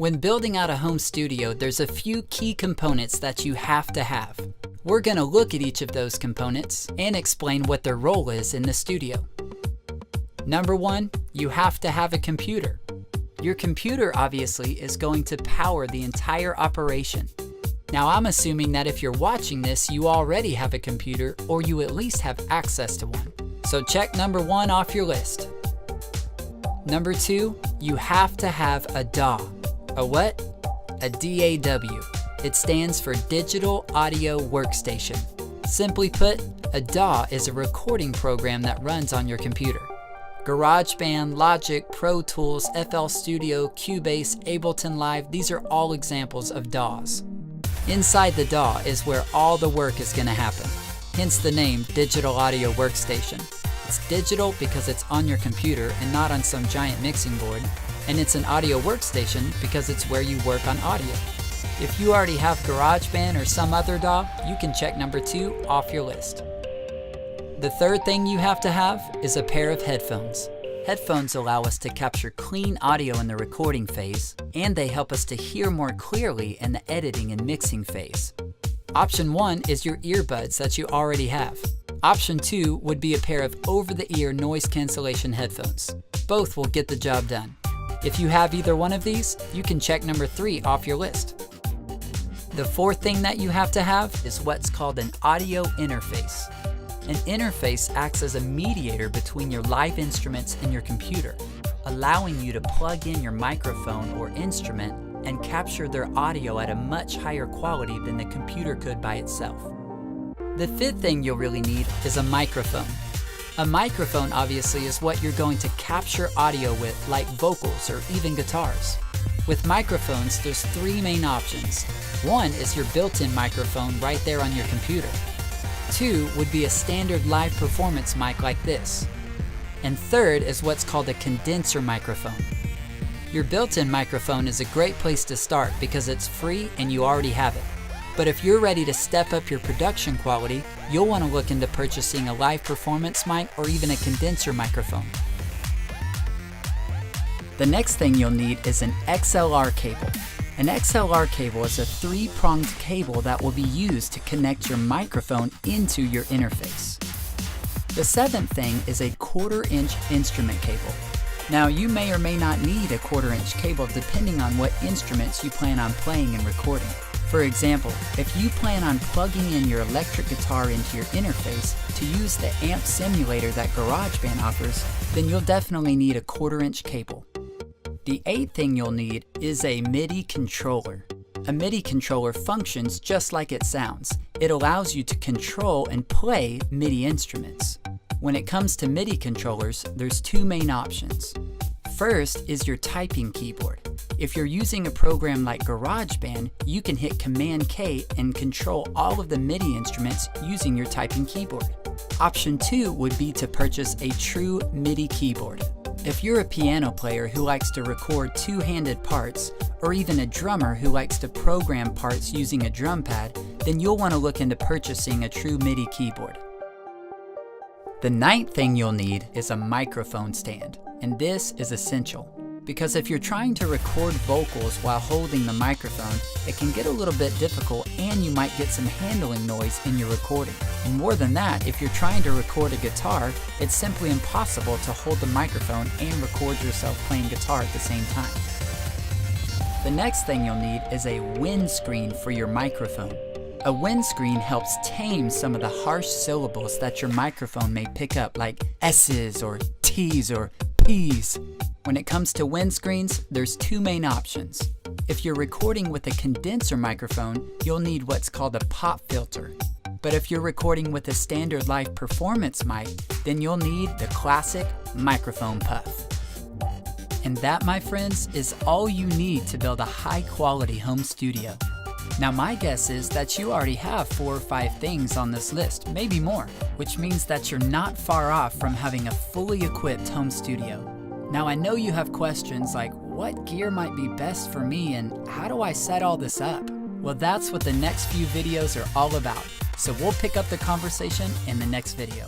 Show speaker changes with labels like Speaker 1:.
Speaker 1: When building out a home studio, there's a few key components that you have to have. We're going to look at each of those components and explain what their role is in the studio. Number one, you have to have a computer. Your computer obviously is going to power the entire operation. Now I'm assuming that if you're watching this, you already have a computer or you at least have access to one. So check number one off your list. Number two, you have to have a DAW. A what? A DAW. It stands for Digital Audio Workstation. Simply put, a DAW is a recording program that runs on your computer. GarageBand, Logic, Pro Tools, FL Studio, Cubase, Ableton Live, these are all examples of DAWs. Inside the DAW is where all the work is going to happen, hence the name Digital Audio Workstation. It's digital because it's on your computer and not on some giant mixing board, and it's an audio workstation because it's where you work on audio. If you already have GarageBand or some other DAW, you can check number two off your list. The third thing you have to have is a pair of headphones. Headphones allow us to capture clean audio in the recording phase, and they help us to hear more clearly in the editing and mixing phase. Option one is your earbuds that you already have. Option two would be a pair of over-the-ear noise cancellation headphones. Both will get the job done. If you have either one of these, you can check number three off your list. The fourth thing that you have to have is what's called an audio interface. An interface acts as a mediator between your live instruments and your computer, allowing you to plug in your microphone or instrument and capture their audio at a much higher quality than the computer could by itself. The fifth thing you'll really need is a microphone. A microphone obviously is what you're going to capture audio with, like vocals or even guitars. With microphones, there's three main options. One is your built-in microphone right there on your computer. Two would be a standard live performance mic like this. And third is what's called a condenser microphone. Your built-in microphone is a great place to start because it's free and you already have it. But if you're ready to step up your production quality, you'll want to look into purchasing a live performance mic or even a condenser microphone. The next thing you'll need is an XLR cable. An XLR cable is a three-pronged cable that will be used to connect your microphone into your interface. The seventh thing is a 1/4-inch instrument cable. Now you may or may not need a 1/4-inch cable depending on what instruments you plan on playing and recording. For example, if you plan on plugging in your electric guitar into your interface to use the amp simulator that GarageBand offers, then you'll definitely need a 1/4-inch cable. The eighth thing you'll need is a MIDI controller. A MIDI controller functions just like it sounds. It allows you to control and play MIDI instruments. When it comes to MIDI controllers, there's two main options. First is your typing keyboard. If you're using a program like GarageBand, you can hit Command K and control all of the MIDI instruments using your typing keyboard. Option two would be to purchase a true MIDI keyboard. If you're a piano player who likes to record two-handed parts, or even a drummer who likes to program parts using a drum pad, then you'll want to look into purchasing a true MIDI keyboard. The ninth thing you'll need is a microphone stand, and this is essential. Because if you're trying to record vocals while holding the microphone, it can get a little bit difficult and you might get some handling noise in your recording. And more than that, if you're trying to record a guitar, it's simply impossible to hold the microphone and record yourself playing guitar at the same time. The next thing you'll need is a windscreen for your microphone. A windscreen helps tame some of the harsh syllables that your microphone may pick up, like S's or T's or P's. When it comes to windscreens, there's two main options. If you're recording with a condenser microphone, you'll need what's called a pop filter. But if you're recording with a standard live performance mic, then you'll need the classic microphone puff. And that, my friends, is all you need to build a high-quality home studio. Now my guess is that you already have 4 or 5 things on this list, maybe more, which means that you're not far off from having a fully equipped home studio. Now I know you have questions like, what gear might be best for me and how do I set all this up? Well, that's what the next few videos are all about. So we'll pick up the conversation in the next video.